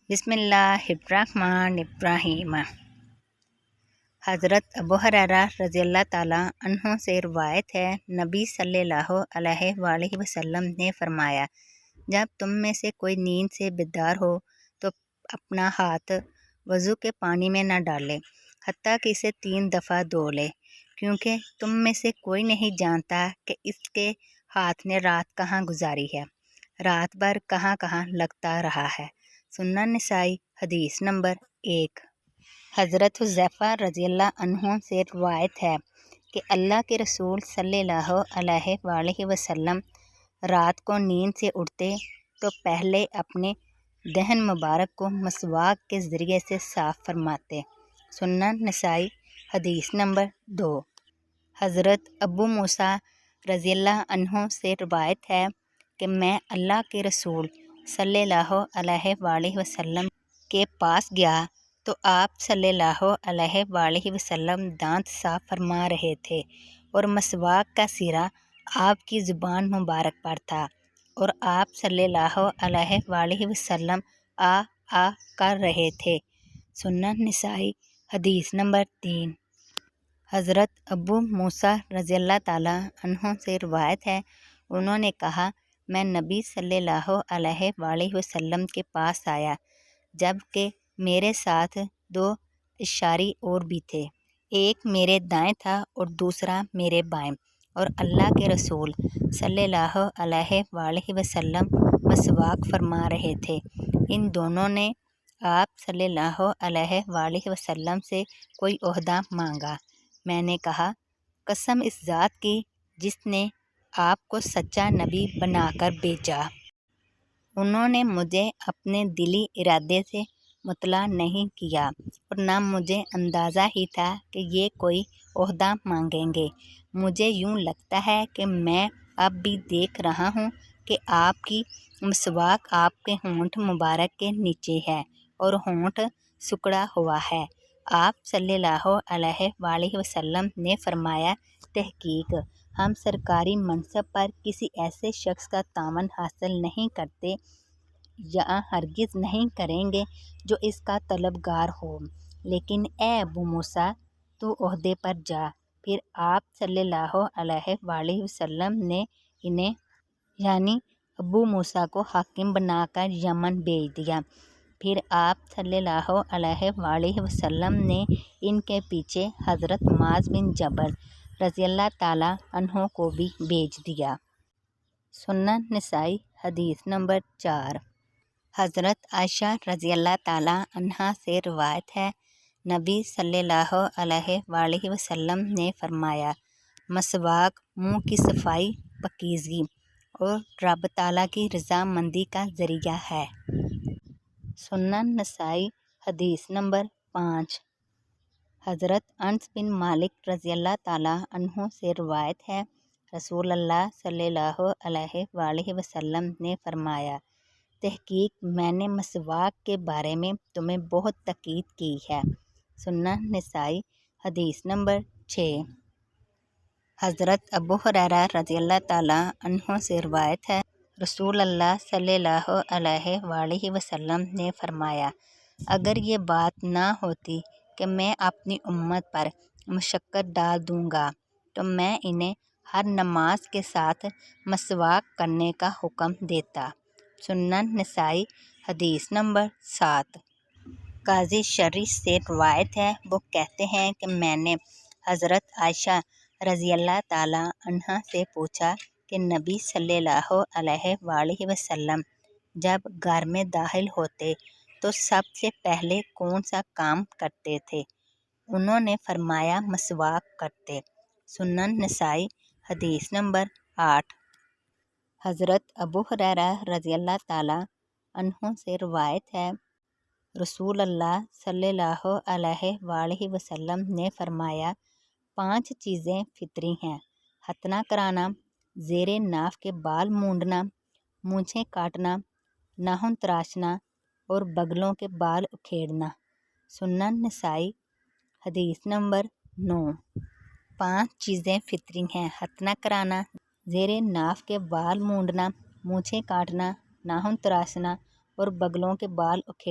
بسم اللہ الرحمن الرحیم۔ حضرت ابو ہریرہ رضی اللہ تعالیٰ عنہ سے روایت ہے، نبی صلی اللہ علیہ وآلہ وسلم نے فرمایا، جب تم میں سے کوئی نیند سے بیدار ہو تو اپنا ہاتھ وضو کے پانی میں نہ ڈالے حتیٰ کہ اسے 3 دفعہ دھو لے، کیونکہ تم میں سے کوئی نہیں جانتا کہ اس کے ہاتھ نے رات کہاں گزاری ہے، رات بھر کہاں کہاں لگتا رہا ہے۔ سنن نسائی حدیث نمبر 1۔ حضرت حذیفہ رضی اللہ عنہ سے روایت ہے کہ اللہ کے رسول صلی اللہ علیہ وآلہ وسلم رات کو نیند سے اٹھتے تو پہلے اپنے دہن مبارک کو مسواک کے ذریعے سے صاف فرماتے۔ سنن نسائی حدیث نمبر 2۔ حضرت ابو موسیٰ رضی اللہ عنہ سے روایت ہے کہ میں اللہ کے رسول صلی اللہ علیہ وآلہ وسلم کے پاس گیا تو آپ صلی اللہ علیہ وآلہ وسلم دانت صاف فرما رہے تھے اور مسواک کا سرا آپ کی زبان مبارک پر تھا، اور آپ صلی اللہ علیہ وآلہ وسلم آ کر رہے تھے۔ سنن نسائی حدیث نمبر 3۔ حضرت ابو موسیٰ رضی اللہ تعالیٰ عنہ سے روایت ہے، انہوں نے کہا، میں نبی صلی اللہ علیہ وآلہ وسلم کے پاس آیا جب کہ میرے ساتھ 2 اشاری اور بھی تھے، ایک میرے دائیں تھا اور دوسرا میرے بائیں، اور اللہ کے رسول صلی اللہ علیہ وآلہ وسلم مسواک فرما رہے تھے۔ ان دونوں نے آپ صلی اللہ علیہ وآلہ وسلم سے کوئی عہدہ مانگا۔ میں نے کہا، قسم اس ذات کی جس نے آپ کو سچا نبی بنا کر بھیجا۔ انہوں نے مجھے اپنے دلی ارادے سے مطلع نہیں کیا اور نہ مجھے اندازہ ہی تھا کہ یہ کوئی عہدہ مانگیں گے۔ مجھے یوں لگتا ہے کہ میں اب بھی دیکھ رہا ہوں کہ آپ کی مسواک آپ کے ہونٹ مبارک کے نیچے ہے اور ہونٹ سکڑا ہوا ہے۔ آپ صلی اللہ علیہ وآلہ وسلم نے فرمایا، تحقیق ہم سرکاری منصب پر کسی ایسے شخص کا تعاون حاصل نہیں کرتے یا ہرگز نہیں کریں گے جو اس کا طلبگار ہو، لیکن اے ابو موسیٰ تو عہدے پر جا۔ پھر آپ صلی اللہ علیہ وآلہ وسلم نے انہیں یعنی ابو موسیٰ کو حاکم بنا کر یمن بھیج دیا۔ پھر آپ صلی اللہ علیہ وآلہ وسلم نے ان کے پیچھے حضرت معاذ بن جبل رضی اللہ تعالیٰ عنہ کو بھی بھیج دیا۔ سنن نسائی حدیث نمبر 4۔ حضرت عائشہ رضی اللہ تعالیٰ عنہا سے روایت ہے، نبی صلی اللہ علیہ وآلہ وسلم نے فرمایا، مسواک منہ کی صفائی، پاکیزگی اور رب تعالیٰ کی رضامندی کا ذریعہ ہے۔ سنن نسائی حدیث نمبر 5۔ حضرت انس بن مالک رضی اللہ تعالیٰ عنہ سے روایت ہے، رسول اللہ صلی اللہ علیہ وآلہ وسلم نے فرمایا، تحقیق میں نے مسواک کے بارے میں تمہیں بہت تاکید کی ہے۔ سنن نسائی حدیث نمبر 6۔ حضرت ابو ہریرہ رضی اللہ تعالیٰ عنہ سے روایت ہے، رسول اللہ صلی اللہ علیہ وآلہ وسلم نے فرمایا، اگر یہ بات نہ ہوتی کہ میں اپنی امت پر مشقت ڈال دوں گا تو میں انہیں ہر نماز کے ساتھ مسواک کرنے کا حکم دیتا۔ سنن نسائی حدیث نمبر 7۔ قاضی شرح سے روایت ہے، وہ کہتے ہیں کہ میں نے حضرت عائشہ رضی اللہ تعالیٰ عنہا سے پوچھا کہ نبی صلی اللہ علیہ وآلہ وسلم جب گھر میں داخل ہوتے تو سب سے پہلے کون سا کام کرتے تھے؟ انہوں نے فرمایا، مسواک کرتے۔ سنن نسائی حدیث نمبر 8۔ حضرت ابو ہریرہ رضی اللہ تعالیٰ عنہ سے روایت ہے، رسول اللہ صلی اللہ علیہ وآلہ وسلم نے فرمایا، 5 چیزیں فطری ہیں، ختنہ کرانا، زیر ناف کے بال مونڈنا، مونچھیں کاٹنا، ناخن تراشنا اور بغلوں کے بال اکھیڑنا۔ سنن نسائی حدیث نمبر 9۔ 5 چیزیں فطری ہیں، ختنہ کرانا، زیر ناف کے بال مونڈنا، مونچھیں کاٹنا، ناخن تراشنا اور بغلوں کے بال اکھیڑنا۔